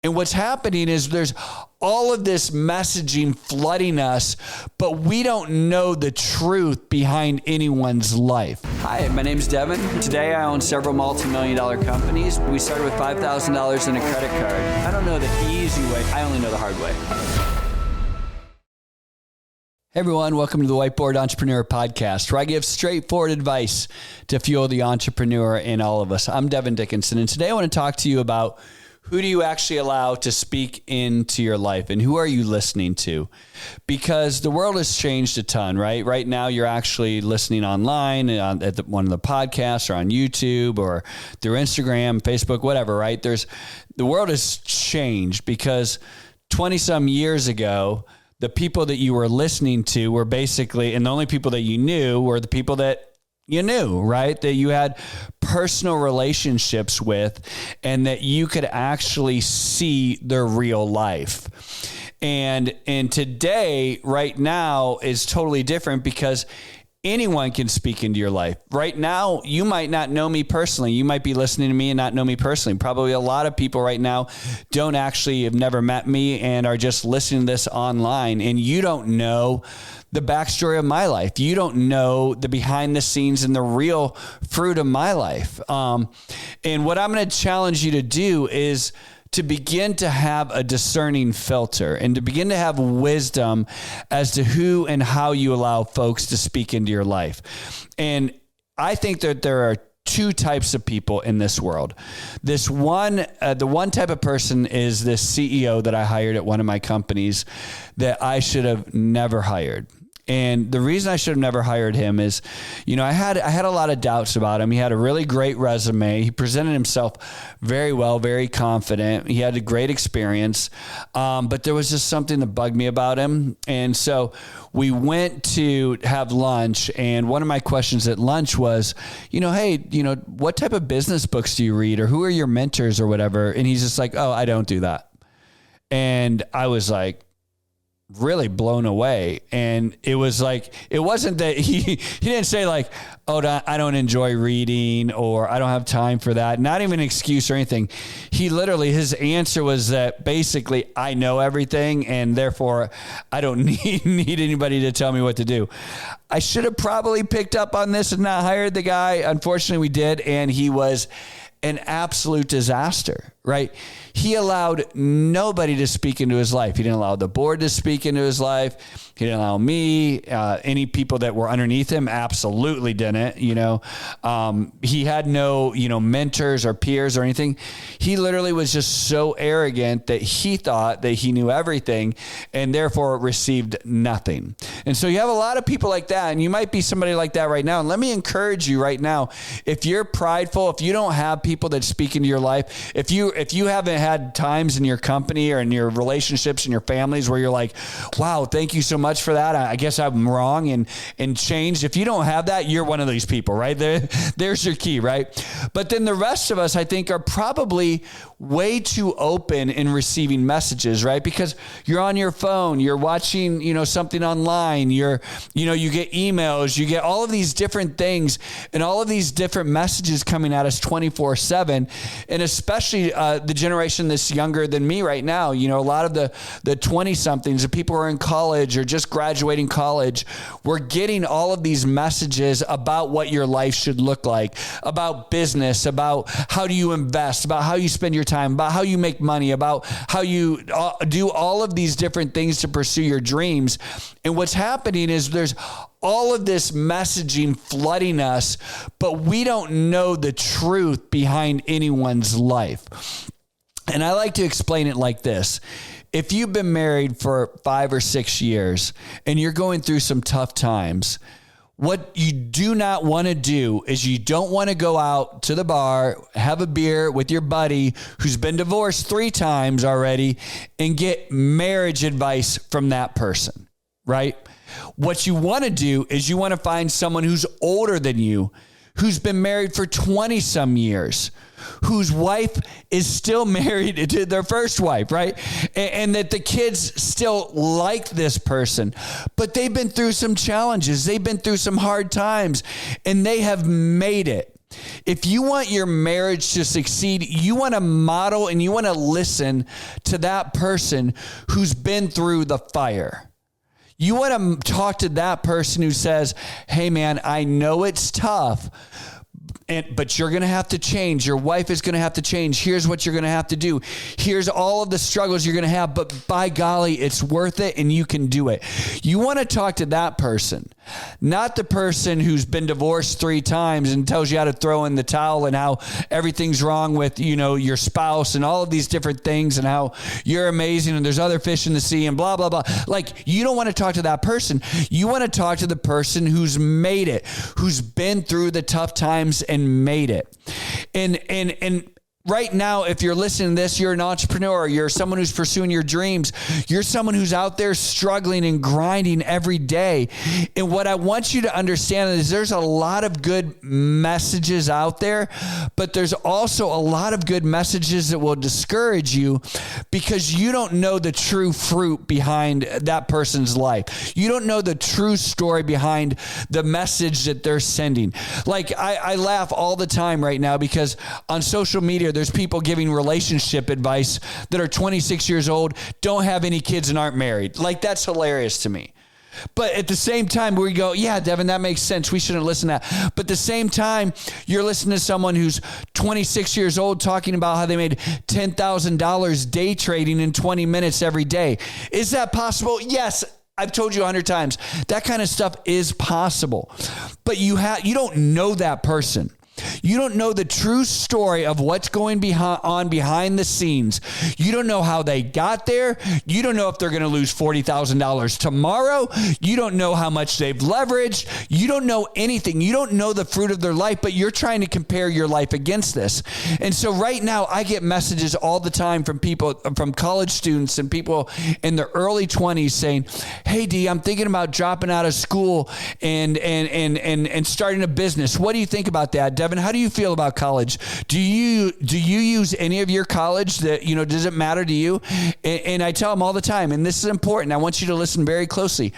And what's happening is there's all of this messaging flooding us, but we don't know the truth behind anyone's life. Hi, my name's Devon. Today I own several multi-million-dollar companies. We started with $5,000 in a credit card. I don't know the easy way. I only know the hard way. Hey everyone, welcome to the Whiteboard Entrepreneur Podcast, where I give straightforward advice to fuel the entrepreneur in all of us. I'm Devon Dickinson, and today I want to talk to you about who do you actually allow to speak into your life, and who are you listening to? Because the world has changed a ton, right? Right now, you're actually listening online at one of the podcasts or on YouTube or through Instagram, Facebook, whatever, right? The world has changed because 20 some years ago, the people that you were listening to were basically, and the only people that you knew were the people that you knew, right? That you had personal relationships with and that you could actually see their real life. And today, right now, is totally different because anyone can speak into your life. Right now, you might not know me personally. You might be listening to me and not know me personally. Probably a lot of people right now have never met me and are just listening to this online, and you don't know the backstory of my life. You don't know the behind the scenes and the real fruit of my life. And what I'm going to challenge you to do is to begin to have a discerning filter and to begin to have wisdom as to who and how you allow folks to speak into your life. And I think that there are two types of people in this world. The one type of person is this CEO that I hired at one of my companies that I should have never hired. And the reason I should have never hired him is, I had a lot of doubts about him. He had a really great resume. He presented himself very well, very confident. He had a great experience. But there was just something that bugged me about him. And so we went to have lunch. And one of my questions at lunch was, hey, what type of business books do you read, or who are your mentors or whatever? And he's just like, oh, I don't do that. And I was like, really blown away. And it was like, it wasn't that he didn't say like, oh, I don't enjoy reading, or I don't have time for that. Not even an excuse or anything. His answer was that basically I know everything and therefore I don't need anybody to tell me what to do. I should have probably picked up on this and not hired the guy. Unfortunately we did. And he was an absolute disaster, right? He allowed nobody to speak into his life. He didn't allow the board to speak into his life. He didn't allow me, any people that were underneath him, absolutely didn't, he had no, mentors or peers or anything. He literally was just so arrogant that he thought that he knew everything and therefore received nothing. And so you have a lot of people like that, and you might be somebody like that right now. And let me encourage you right now, if you're prideful, if you don't have people that speak into your life, if you haven't had times in your company or in your relationships and your families where you're like, wow, thank you so much for that. I guess I'm wrong and changed. If you don't have that, you're one of these people, right? There's your key, right? But then the rest of us, I think, are probably way too open in receiving messages, right? Because you're on your phone, you're watching, something online, you get emails, you get all of these different things and all of these different messages coming at us 24/7. And especially the generation that's younger than me right now, a lot of the 20 somethings, the people who are in college or just graduating college, we're getting all of these messages about what your life should look like, about business, about how do you invest, about how you spend your time, about how you make money, about how you do all of these different things to pursue your dreams. And what's happening is there's all of this messaging flooding us, but we don't know the truth behind anyone's life. And I like to explain it like this. If you've been married for 5 or 6 years and you're going through some tough times, what you do not want to do is you don't want to go out to the bar, have a beer with your buddy who's been divorced 3 times already and get marriage advice from that person, right? What you want to do is you want to find someone who's older than you, who's been married for 20 some years, whose wife is still married to their first wife, right? And that the kids still like this person, but they've been through some challenges. They've been through some hard times and they have made it. If you want your marriage to succeed, you want to model and you want to listen to that person who's been through the fire. You want to talk to that person who says, hey man, I know it's tough, but you're going to have to change. Your wife is going to have to change. Here's what you're going to have to do. Here's all of the struggles you're going to have, but by golly, it's worth it and you can do it. You want to talk to that person, not the person who's been divorced 3 times and tells you how to throw in the towel and how everything's wrong with, your spouse and all of these different things and how you're amazing and there's other fish in the sea and blah, blah, blah. Like, you don't want to talk to that person. You want to talk to the person who's made it, who's been through the tough times and made it. And right now, if you're listening to this, you're an entrepreneur, you're someone who's pursuing your dreams, you're someone who's out there struggling and grinding every day. And what I want you to understand is there's a lot of good messages out there, but there's also a lot of good messages that will discourage you because you don't know the true fruit behind that person's life. You don't know the true story behind the message that they're sending. Like, I laugh all the time right now because on social media, there's people giving relationship advice that are 26 years old, don't have any kids and aren't married. Like, that's hilarious to me. But at the same time, we go, yeah, Devon, that makes sense. We shouldn't listen to that. But at the same time, you're listening to someone who's 26 years old talking about how they made $10,000 day trading in 20 minutes every day. Is that possible? Yes. I've told you 100 times that kind of stuff is possible, but you don't know that person. You don't know the true story of what's going on behind the scenes. You don't know how they got there. You don't know if they're going to lose $40,000 tomorrow. You don't know how much they've leveraged. You don't know anything. You don't know the fruit of their life, but you're trying to compare your life against this. And so right now, I get messages all the time from people, from college students and people in their early 20s saying, hey, D, I'm thinking about dropping out of school and starting a business. What do you think about that, Devon? How do you feel about college? Do you use any of your college that, does it matter to you? And I tell them all the time, and this is important. I want you to listen very closely.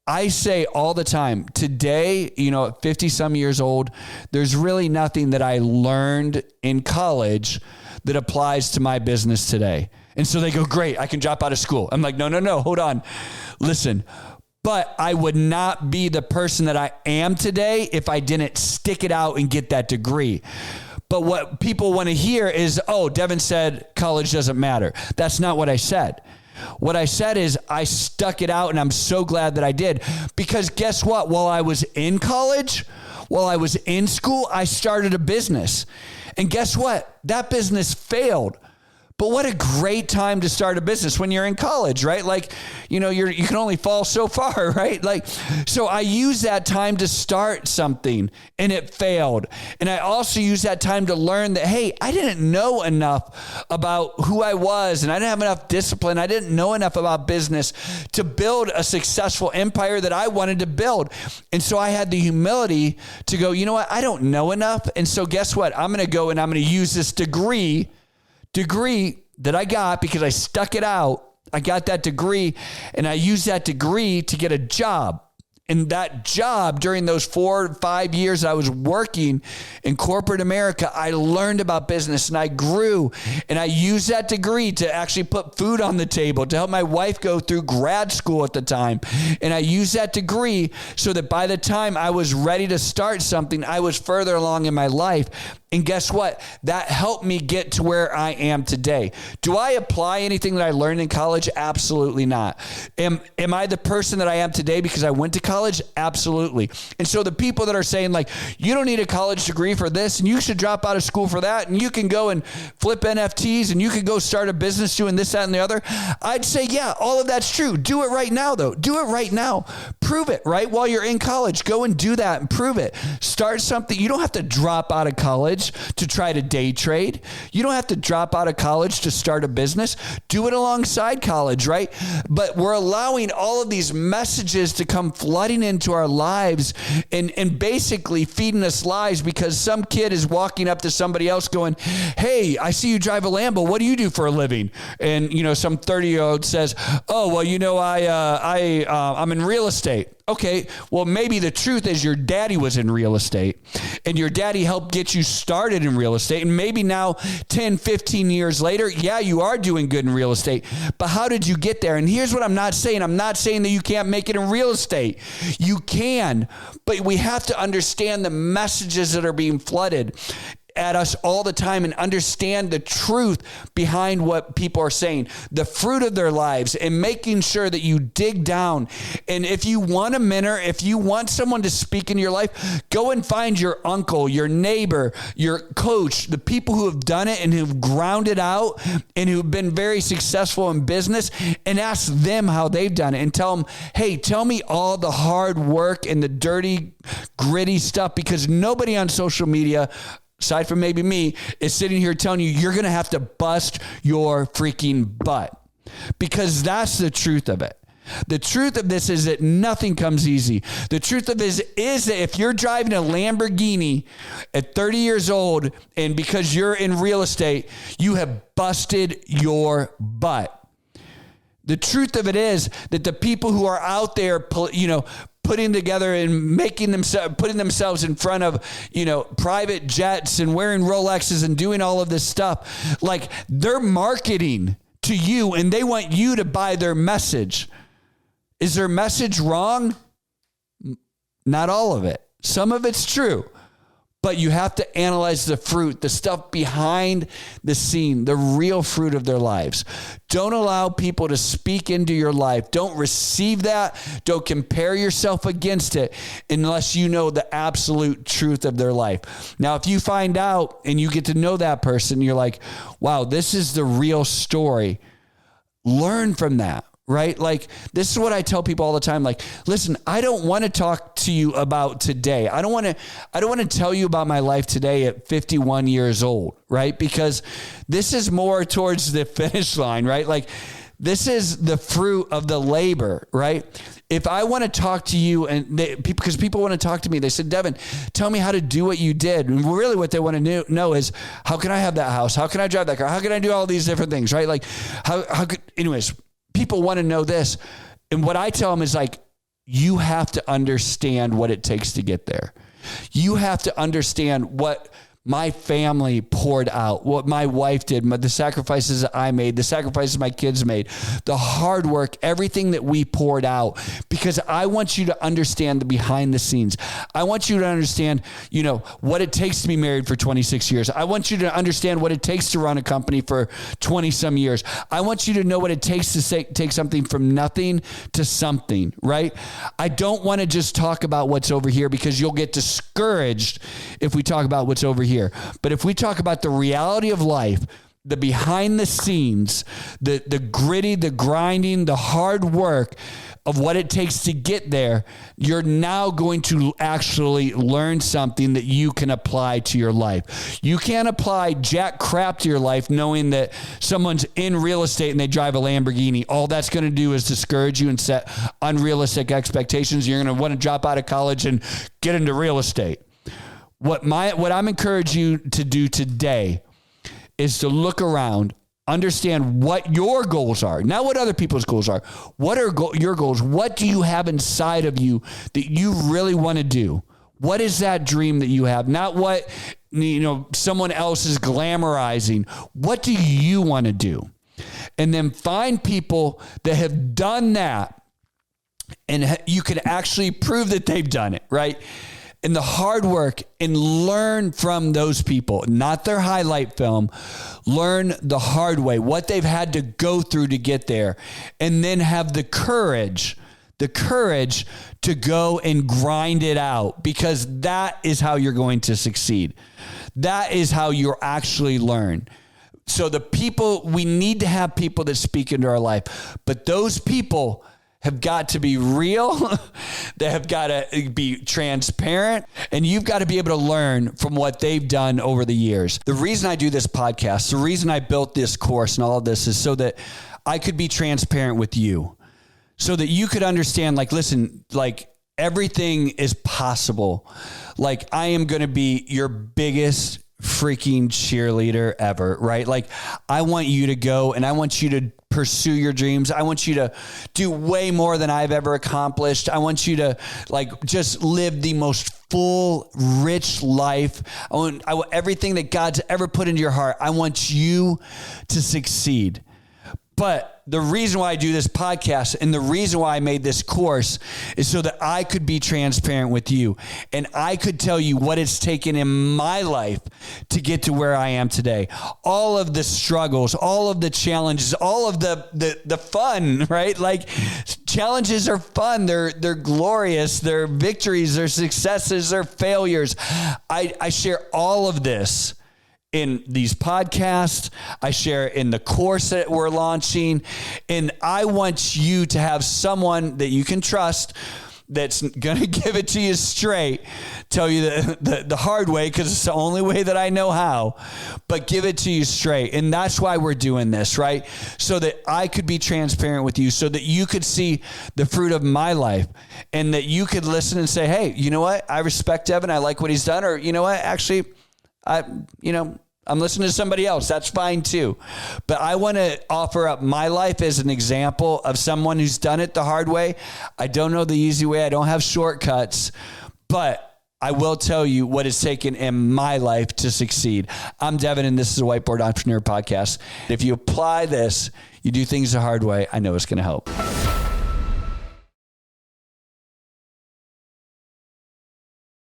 I say all the time, today, at 50 some years old, there's really nothing that I learned in college that applies to my business today. And so they go, great, I can drop out of school. I'm like, no, hold on. Listen, but I would not be the person that I am today if I didn't stick it out and get that degree. But what people want to hear is, oh, Devon said college doesn't matter. That's not what I said. What I said is I stuck it out, and I'm so glad that I did. Because guess what? While I was in college, while I was in school, I started a business. And guess what? That business failed. But what a great time to start a business when you're in college, right? Like, you can only fall so far, right? Like, so I used that time to start something and it failed. And I also used that time to learn that, hey, I didn't know enough about who I was and I didn't have enough discipline. I didn't know enough about business to build a successful empire that I wanted to build. And so I had the humility to go, you know what? I don't know enough. And so guess what? I'm going to go and I'm going to use this degree that I got because I stuck it out. I got that degree and I used that degree to get a job. And that job during those 4 or 5 years I was working in corporate America, I learned about business and I grew and I used that degree to actually put food on the table, to help my wife go through grad school at the time. And I used that degree so that by the time I was ready to start something, I was further along in my life. And guess what? That helped me get to where I am today. Do I apply anything that I learned in college? Absolutely not. Am I the person that I am today because I went to college? Absolutely. And so the people that are saying like, you don't need a college degree for this and you should drop out of school for that and you can go and flip NFTs and you can go start a business doing this, that, and the other. I'd say, yeah, all of that's true. Do it right now though. Do it right now. Prove it, right? While you're in college, go and do that and prove it. Start something. You don't have to drop out of college to try to day trade. You don't have to drop out of college to start a business. Do it alongside college, right? But we're allowing all of these messages to come flooding into our lives and basically feeding us lies because some kid is walking up to somebody else going, hey, I see you drive a Lambo. What do you do for a living? And, some 30-year-old says, oh, well, I'm in real estate. estate. Okay, well, maybe the truth is your daddy was in real estate and your daddy helped get you started in real estate. And maybe now 10, 15 years later, yeah, you are doing good in real estate. But how did you get there? And here's what I'm not saying. I'm not saying that you can't make it in real estate. You can, but we have to understand the messages that are being flooded at us all the time and understand the truth behind what people are saying, the fruit of their lives, and making sure that you dig down. And if you want a mentor, if you want someone to speak in your life, go and find your uncle, your neighbor, your coach, the people who have done it and who've ground it out and who've been very successful in business, and ask them how they've done it and tell them, hey, tell me all the hard work and the dirty, gritty stuff, because nobody on social media, aside from maybe me, is sitting here telling you you're going to have to bust your freaking butt, because that's the truth of it. The truth of this is that nothing comes easy. The truth of this is that if you're driving a Lamborghini at 30 years old and because you're in real estate, you have busted your butt. The truth of it is that the people who are out there, putting together and putting themselves in front of, private jets and wearing Rolexes and doing all of this stuff, like, they're marketing to you and they want you to buy their message. Is their message wrong? Not all of it. Some of it's true. But you have to analyze the fruit, the stuff behind the scene, the real fruit of their lives. Don't allow people to speak into your life. Don't receive that. Don't compare yourself against it unless you know the absolute truth of their life. Now, if you find out and you get to know that person, you're like, wow, this is the real story. Learn from that. Right? Like, this is what I tell people all the time. Like, listen, I don't want to talk to you about today. I don't want to tell you about my life today at 51 years old, right? Because this is more towards the finish line, right? Like, this is the fruit of the labor, right? If I want to talk to you because people want to talk to me, they said, Devon, tell me how to do what you did. And really what they want to know is, how can I have that house? How can I drive that car? How can I do all these different things, right? Like, anyways, people want to know this. And what I tell them is, like, you have to understand what it takes to get there. You have to understand what my family poured out, what my wife did, the sacrifices that I made, the sacrifices my kids made, the hard work, everything that we poured out, because I want you to understand the behind the scenes. I want you to understand, what it takes to be married for 26 years. I want you to understand what it takes to run a company for 20 some years. I want you to know what it takes to take something from nothing to something, right? I don't want to just talk about what's over here, because you'll get discouraged if we talk about what's over here. But if we talk about the reality of life, the behind the scenes, the gritty, the grinding, the hard work of what it takes to get there, you're now going to actually learn something that you can apply to your life. You can't apply jack crap to your life knowing that someone's in real estate and they drive a Lamborghini. All that's going to do is discourage you and set unrealistic expectations. You're going to want to drop out of college and get into real estate. What I'm encouraging you to do today is to look around, understand what your goals are, not what other people's goals are. What are your goals? What do you have inside of you that you really want to do? What is that dream that you have? Not what someone else is glamorizing. What do you want to do? And then find people that have done that, and you can actually prove that they've done it, right? And the hard work, and learn from those people, not their highlight film. Learn the hard way, what they've had to go through to get there, and then have the courage to go and grind it out, because that is how you're going to succeed. That is how you'll actually learn. So we need to have people that speak into our life, but those people have got to be real. They have got to be transparent, and you've got to be able to learn from what they've done over the years. The reason I do this podcast, the reason I built this course and all of this, is so that I could be transparent with you, so that you could understand, like, listen, like, everything is possible. Like, I am going to be your biggest freaking cheerleader ever, right? Like, I want you to go and I want you to pursue your dreams. I want you to do way more than I've ever accomplished. I want you to like just live the most full, rich life. I want everything that God's ever put into your heart. I want you to succeed. But the reason why I do this podcast and the reason why I made this course is so that I could be transparent with you and I could tell you what it's taken in my life to get to where I am today. All of the struggles, all of the challenges, all of the fun, right? Like, challenges are fun. They're glorious. They're victories, they're successes, they're failures. I share all of this in these podcasts. I share in the course that we're launching. And I want you to have someone that you can trust that's going to give it to you straight, tell you the hard way, because it's the only way that I know how, but give it to you straight. And that's why we're doing this, right? So that I could be transparent with you, so that you could see the fruit of my life and that you could listen and say, hey, you know what? I respect Devon. I like what he's done. Or, you know what? Actually, I'm listening to somebody else. That's fine too. But I want to offer up my life as an example of someone who's done it the hard way. I don't know the easy way. I don't have shortcuts, but I will tell you what it's taken in my life to succeed. I'm Devon, and this is a Whiteboard Entrepreneur Podcast. If you apply this, you do things the hard way, I know it's going to help.